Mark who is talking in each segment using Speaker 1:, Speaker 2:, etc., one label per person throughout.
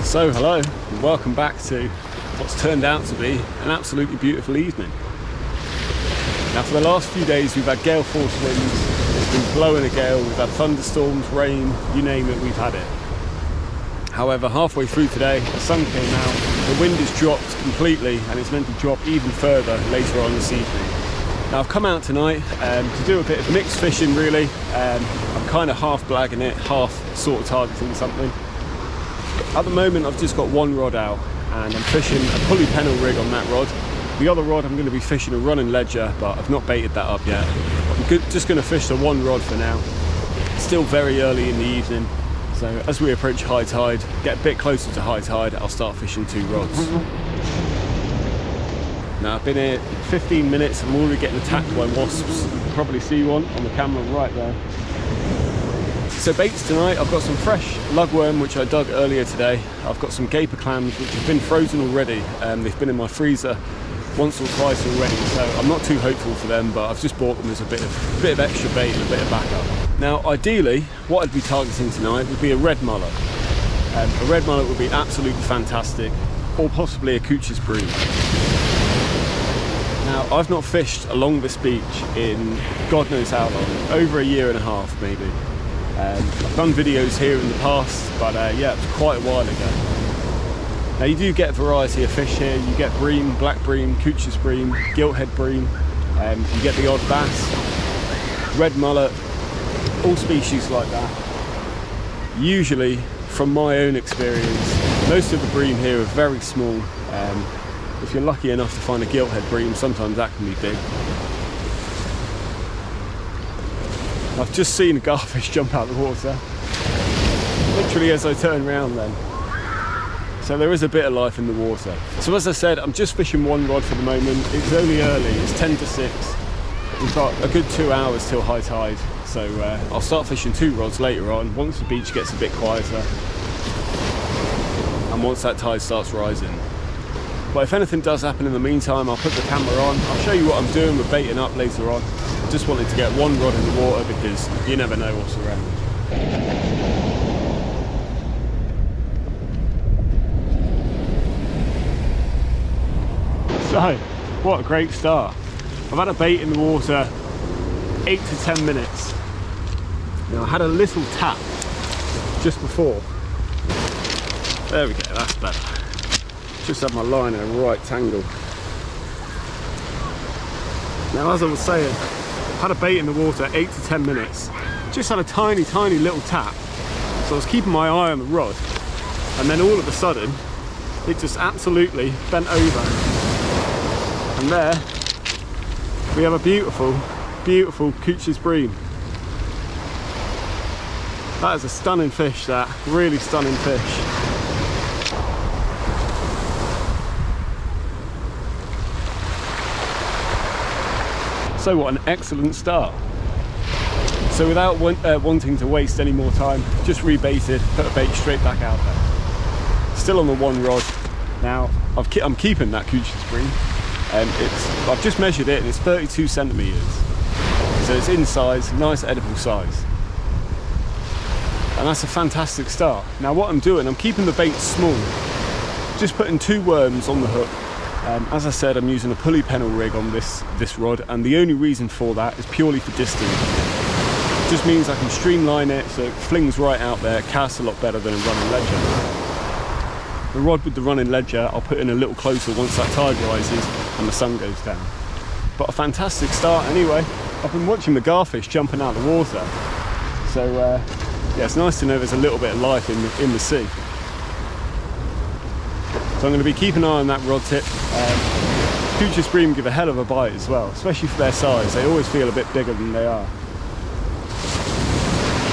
Speaker 1: So hello and welcome back to what's turned out to be an absolutely beautiful evening. Now for the last few days we've had gale force winds, it's been blowing a gale, we've had thunderstorms, rain, you name it, we've had it. However, halfway through today the sun came out, the wind has dropped completely and it's meant to drop even further later on this evening. Now I've come out tonight to do a bit of mixed fishing really. I'm kind of half blagging it, half sort of targeting something. At the moment I've just got one rod out and I'm fishing a pulley pennel rig on that rod. The other rod I'm going to be fishing a running ledger, but I've not baited that up yet. I'm just going to fish the one rod for now. It's still very early in the evening, so as we approach high tide, get a bit closer to high tide, I'll start fishing two rods. Now I've been here 15 minutes, I'm already getting attacked by wasps. You can probably see one on the camera right there. So baits tonight, I've got some fresh lugworm which I dug earlier today. I've got some gaper clams which have been frozen already. They've been in my freezer once or twice already, so I'm not too hopeful for them, but I've just bought them as a bit of extra bait and a bit of backup. Now ideally, what I'd be targeting tonight would be a red mullet. A red mullet would be absolutely fantastic, or possibly a Cooch's Bream. Now I've not fished along this beach in God knows how long, over a year and a half maybe. I've done videos here in the past, but yeah, it was quite a while ago. Now you do get a variety of fish here. You get bream, black bream, Cooch's Bream, gilthead bream, you get the odd bass, red mullet, all species like that. Usually, from my own experience, most of the bream here are very small. If you're lucky enough to find a gilthead bream, sometimes that can be big. I've just seen a garfish jump out of the water, literally as I turn around then. So there is a bit of life in the water. So as I said, I'm just fishing one rod for the moment. It's only early, it's 10 to 6. We've got a good 2 hours till high tide. So I'll start fishing two rods later on, once the beach gets a bit quieter. And once that tide starts rising. But if anything does happen in the meantime, I'll put the camera on. I'll show you what I'm doing with baiting up later on. Just wanted to get one rod in the water because you never know what's around. So, what a great start. I've had a bait in the water 8 to 10 minutes. Now I had a little tap just before. There we go, that's better. Just had my line in a right tangle. Now as I was saying, had a bait in the water 8 to 10 minutes, just had a tiny little tap, so I was keeping my eye on the rod, and then all of a sudden it just absolutely bent over, and there we have a beautiful Cooch's Bream. That is a stunning fish, that really stunning fish. So what an excellent start. So without wanting to waste any more time, just rebaited, put a bait straight back out there. Still on the one rod. Now I'm keeping that Cooch's Bream. I've just measured it and it's 32 centimeters. So it's in size, nice edible size. And that's a fantastic start. Now what I'm doing, I'm keeping the bait small. Just putting two worms on the hook. As I said, I'm using a pulley pennel rig on this rod, and the only reason for that is purely for distance. It just means I can streamline it so it flings right out there, casts a lot better than a running ledger. The rod with the running ledger I'll put in a little closer once that tide rises and the sun goes down. But a fantastic start anyway. I've been watching the garfish jumping out of the water, so yeah, it's nice to know there's a little bit of life in the sea. So I'm going to be keeping an eye on that rod tip. Cooch's Bream give a hell of a bite as well, especially for their size. They always feel a bit bigger than they are.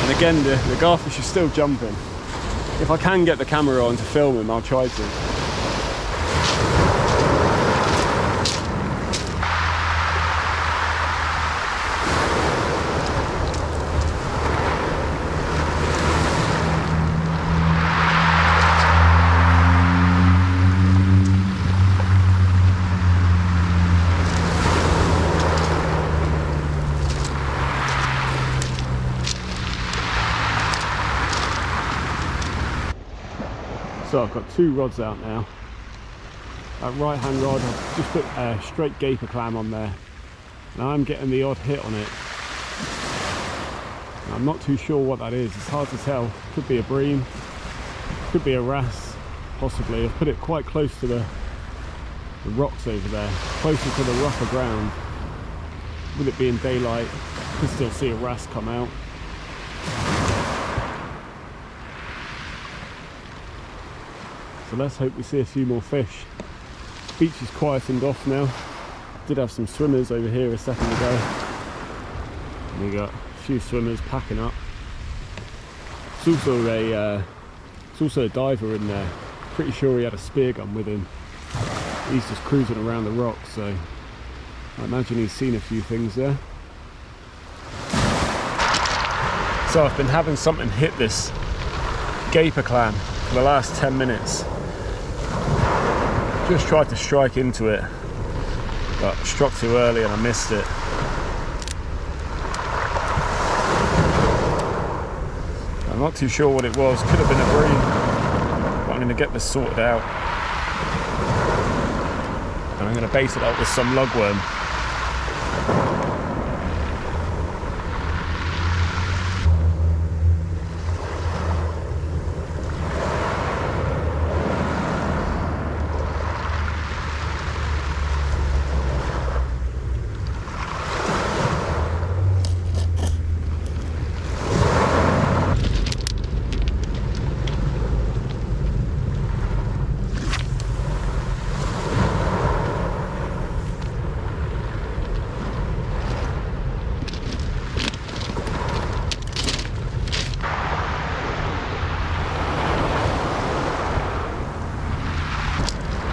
Speaker 1: And And again, the garfish is still jumping. If I can get the camera on to film him, I'll try to. So I've got 2 rods out now. That right hand rod, I've just put a straight gaper clam on there. Now I'm getting the odd hit on it. I'm not too sure what that is, it's hard to tell. Could be a bream, could be a wrasse, possibly. I've put it quite close to the rocks over there, closer to the rougher ground. With it being daylight, you can still see a wrasse come out. So let's hope we see a few more fish. Beach is quietened off now. Did have some swimmers over here a second ago. We got a few swimmers packing up. It's also a diver in there. Pretty sure he had a spear gun with him. He's just cruising around the rocks, so I imagine he's seen a few things there. So I've been having something hit this gaper clam for the last 10 minutes. Just tried to strike into it, but struck too early and I missed it. I'm not too sure what it was. Could have been a bream, but I'm going to get this sorted out. And I'm going to bait it up with some lugworm.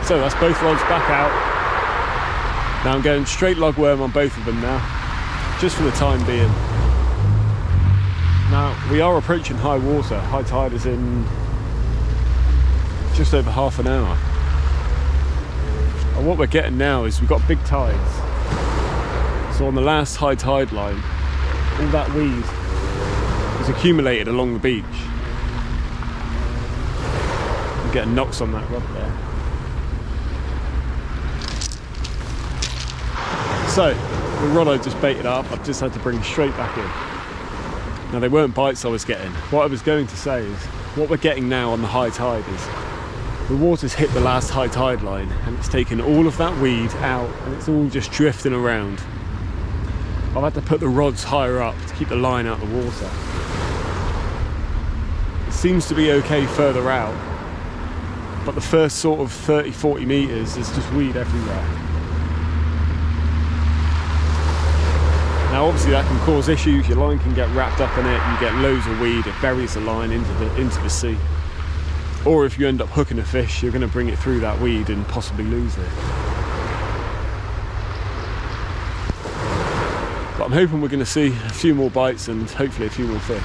Speaker 1: So that's both rods back out. Now I'm going straight lugworm on both of them now, just for the time being. Now we are approaching high water. High tide is in just over half an hour. And what we're getting now is we've got big tides. So on the last high tide line, all that weed is accumulated along the beach. I'm getting knocks on that rod there. So, the rod I just baited up, I've just had to bring straight back in. Now they weren't bites I was getting. What I was going to say is, what we're getting now on the high tide is, the water's hit the last high tide line and it's taken all of that weed out and it's all just drifting around. I've had to put the rods higher up to keep the line out of the water. It seems to be okay further out, but the first sort of 30-40 metres is just weed everywhere. Now obviously that can cause issues, your line can get wrapped up in it, you get loads of weed, it buries the line into the sea. Or if you end up hooking a fish, you're going to bring it through that weed and possibly lose it. But I'm hoping we're going to see a few more bites and hopefully a few more fish.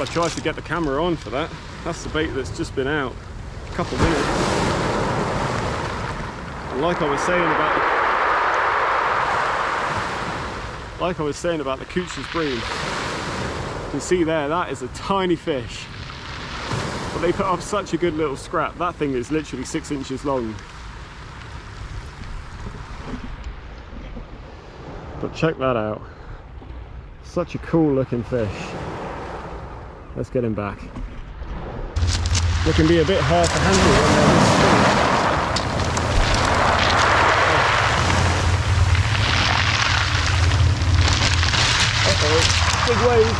Speaker 1: I tried to get the camera on for that. That's the bait that's just been out a couple of minutes. And like I was saying about the Cooch's Bream, you can see there, that is a tiny fish. But they put up such a good little scrap. That thing is literally 6 inches long. But check that out. Such a cool looking fish. Let's get him back. It can be a bit hard to handle when they're this big. Big wave.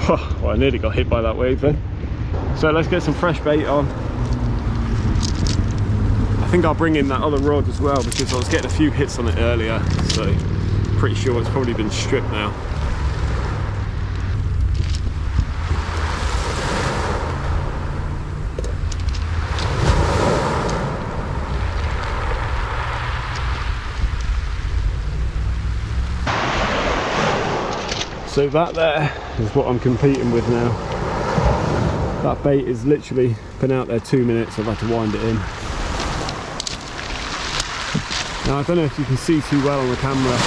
Speaker 1: Oh, well, I nearly got hit by that wave then. So let's get some fresh bait on. I think I'll bring in that other rod as well because I was getting a few hits on it earlier, so pretty sure it's probably been stripped now. So that there is what I'm competing with now. That bait is literally been out there 2 minutes. I've had to wind it in. Now I don't know if you can see too well on the camera,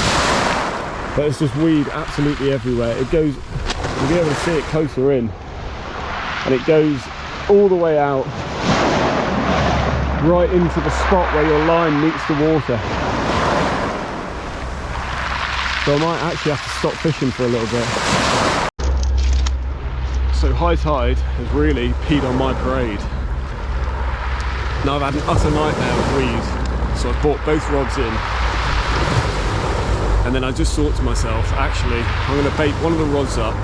Speaker 1: but it's just weed absolutely everywhere. It goes, you'll be able to see it closer in, and it goes all the way out, right into the spot where your line meets the water. So I might actually have to stop fishing for a little bit. So high tide has really peed on my parade. Now I've had an utter nightmare with weed. So I bought both rods in, and then I just thought to myself, actually, I'm going to bait one of the rods up,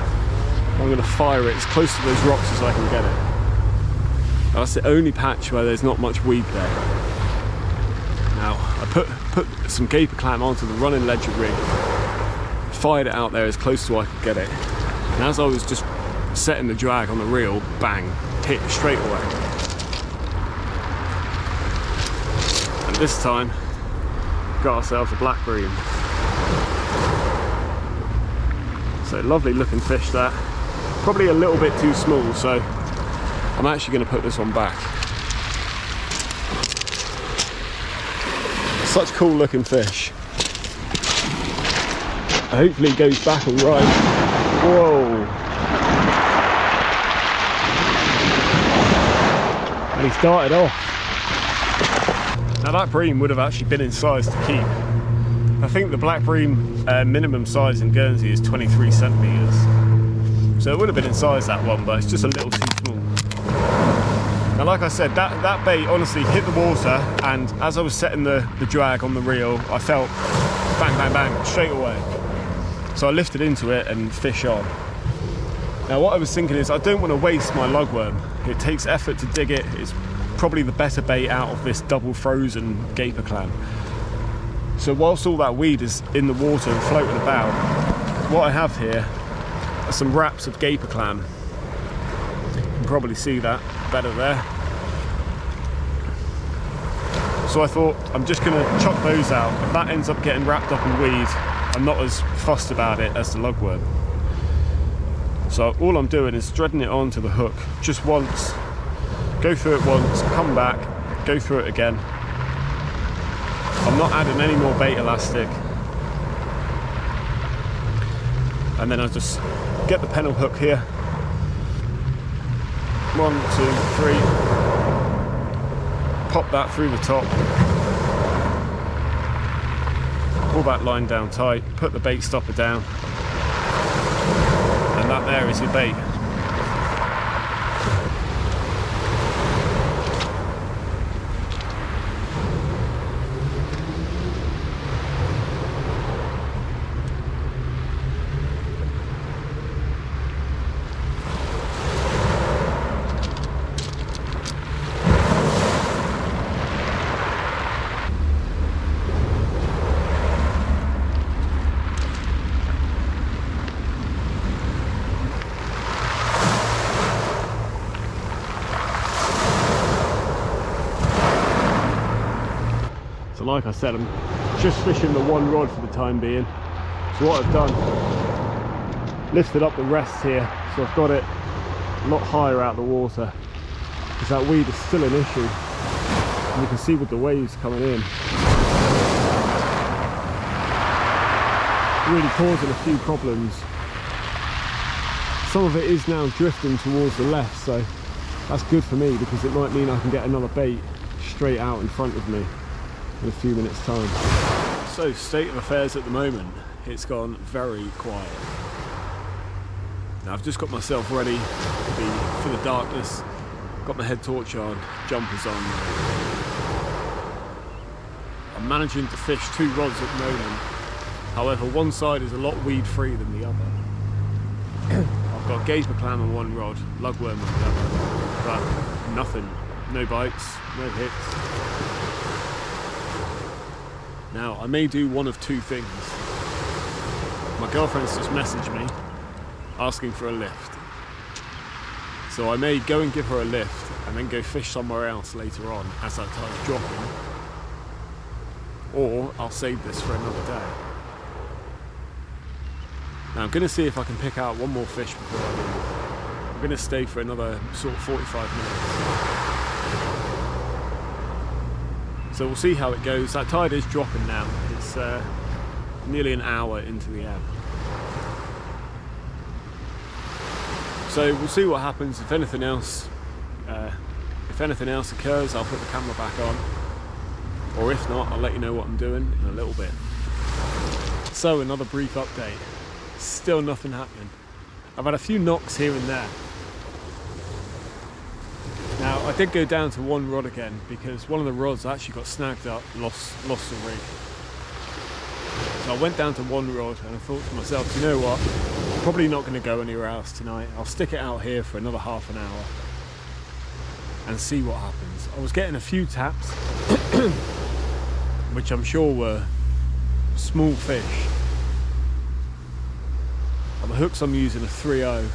Speaker 1: I'm going to fire it as close to those rocks as I can get it. Now, that's the only patch where there's not much weed there. Now, I put some gaper clam onto the running ledger rig, fired it out there as close to I could get it, and as I was just setting the drag on the reel, bang, hit straight away. This time, got ourselves a black bream. So lovely looking fish that. Probably a little bit too small, so I'm actually going to put this one back. Such cool looking fish. Hopefully it goes back all right. Whoa! And he started off. Now that bream would have actually been in size to keep. I think the black bream minimum size in Guernsey is 23 centimetres. So it would have been in size, that one, but it's just a little too small. Now like I said, that bait honestly hit the water, and as I was setting the drag on the reel, I felt bang, bang, bang, straight away. So I lifted into it and fish on. Now what I was thinking is, I don't want to waste my lugworm. It takes effort to dig it. It's probably the better bait out of this double frozen gaper clam. So whilst all that weed is in the water and floating about, what I have here are some wraps of gaper clam. You can probably see that better there. So I thought I'm just going to chop those out. If that ends up getting wrapped up in weed, I'm not as fussed about it as the lugworm. So all I'm doing is threading it onto the hook just once. Go through it once, come back, go through it again. I'm not adding any more bait elastic. And then I just get the pennel hook here. 1, 2, 3. Pop that through the top. Pull that line down tight, put the bait stopper down. And that there is your bait. Like I said, I'm just fishing the one rod for the time being. So what I've done, lifted up the rest here, so I've got it a lot higher out of the water, because that weed is still an issue. And you can see with the waves coming in, really causing a few problems. Some of it is now drifting towards the left, so that's good for me, because it might mean I can get another bait straight out in front of me in a few minutes time. So, state of affairs at the moment, it's gone very quiet. Now I've just got myself ready for the darkness, got my head torch on, jumpers on. I'm managing to fish 2 rods at the moment. However, one side is a lot weed free than the other. I've got gaper clam on one rod, lugworm on the other, but nothing, no bites, no hits. Now, I may do one of 2 things. My girlfriend's just messaged me asking for a lift. So I may go and give her a lift and then go fish somewhere else later on as that tide's dropping. Or I'll save this for another day. Now I'm going to see if I can pick out one more fish before I leave. I'm going to stay for another sort of 45 minutes. So we'll see how it goes. That tide is dropping now. It's nearly an hour into the ebb. So we'll see what happens. If anything else occurs, I'll put the camera back on. Or if not, I'll let you know what I'm doing in a little bit. So another brief update. Still nothing happening. I've had a few knocks here and there. Now I did go down to one rod again because one of the rods actually got snagged up, lost the rig. So I went down to one rod and I thought to myself, you know what, I'm probably not going to go anywhere else tonight. I'll stick it out here for another half an hour and see what happens. I was getting a few taps, which I'm sure were small fish. On the hooks I'm using a 3.0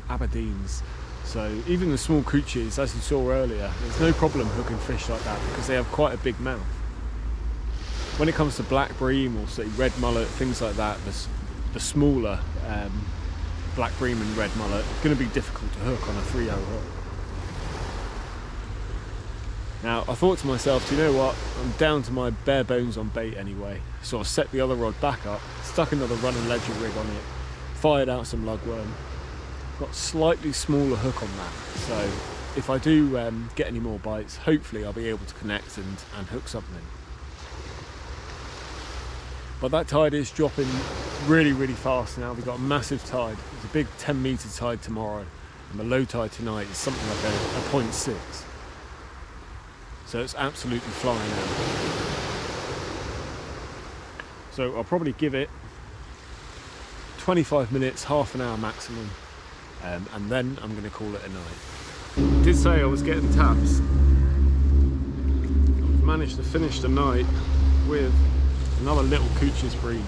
Speaker 1: Aberdeens, so even the small creatures, as you saw earlier, there's no problem hooking fish like that because they have quite a big mouth. When it comes to black bream or say red mullet, things like that, the smaller black bream and red mullet, it's going to be difficult to hook on a 3.0 hook. Now I thought to myself, do you know what, I'm down to my bare bones on bait anyway, so I set the other rod back up, stuck another running ledger rig on it, fired out some lugworm, got slightly smaller hook on that, so if I do get any more bites, hopefully I'll be able to connect and hook something. But that tide is dropping really, really fast now. We've got a massive tide. There's a big 10-metre tide tomorrow, and the low tide tonight is something like a 0.6. So it's absolutely flying out. So I'll probably give it 25 minutes, half an hour maximum, and then I'm going to call it a night. I did say I was getting taps. I've managed to finish the night with another little Cooch's Bream.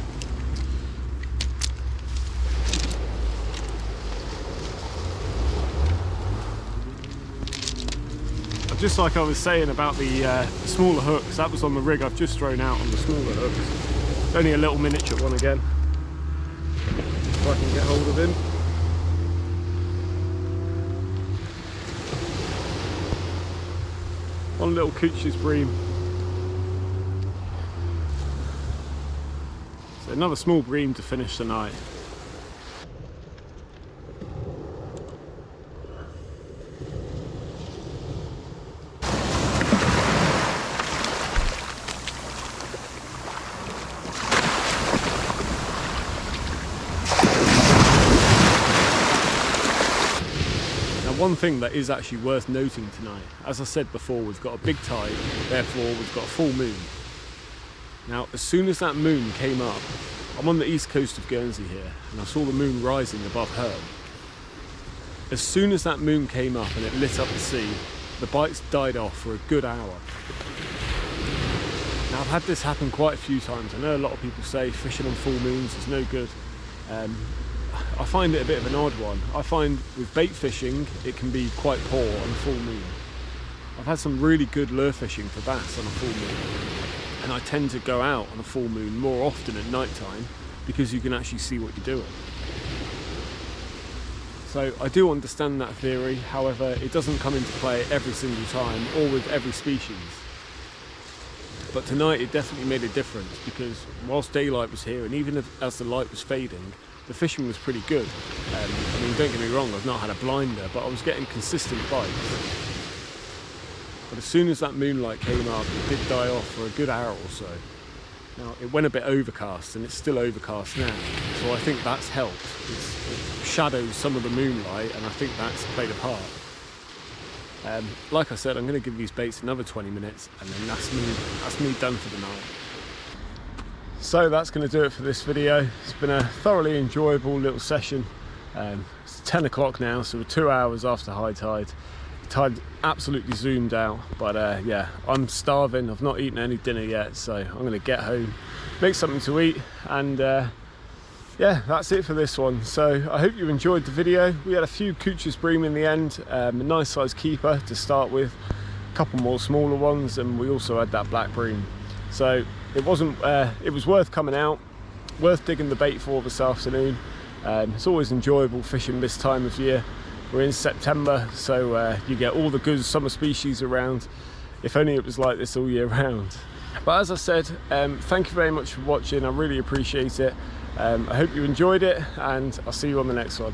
Speaker 1: Just like I was saying about the smaller hooks, that was on the rig I've just thrown out on the smaller hooks. Only a little miniature one again. If I can get hold of him. One little Cooch's Bream. So another small bream to finish the night. One thing that is actually worth noting tonight, as I said before, we've got a big tide, therefore we've got a full moon. Now, as soon as that moon came up, I'm on the east coast of Guernsey here, and I saw the moon rising above Herne. As soon as that moon came up and it lit up the sea, the bites died off for a good hour. Now, I've had this happen quite a few times. I know a lot of people say fishing on full moons is no good. I find it a bit of an odd one. I find with bait fishing, it can be quite poor on a full moon. I've had some really good lure fishing for bass on a full moon. and I tend to go out on a full moon more often at night time because you can actually see what you're doing. So I do understand that theory, however it doesn't come into play every single time or with every species. But tonight it definitely made a difference, because whilst daylight was here and even as the light was fading, the fishing was pretty good. I mean, don't get me wrong, I've not had a blinder, but I was getting consistent bites. But as soon as that moonlight came up, it did die off for a good hour or so. Now, it went a bit overcast, and it's still overcast now, so I think that's helped. It shadows some of the moonlight, and I think that's played a part. Like I said, I'm going to give these baits another 20 minutes, and then that's me done for the night. So that's going to do it for this video. It's been a thoroughly enjoyable little session. It's 10 o'clock now, so we're 2 hours after high tide. The tide absolutely zoomed out, but yeah, I'm starving. I've not eaten any dinner yet, so I'm going to get home, make something to eat, and yeah, that's it for this one. So I hope you enjoyed the video. We had a few Couch's Bream in the end, a nice size keeper to start with, a couple more smaller ones, and we also had that black Bream. So it was worth coming out, worth digging the bait for this afternoon. It's always enjoyable fishing this time of year. We're in September, so you get all the good summer species around. If only it was like this all year round. But as I said, thank you very much for watching. I really appreciate it. I hope you enjoyed it, and I'll see you on the next one.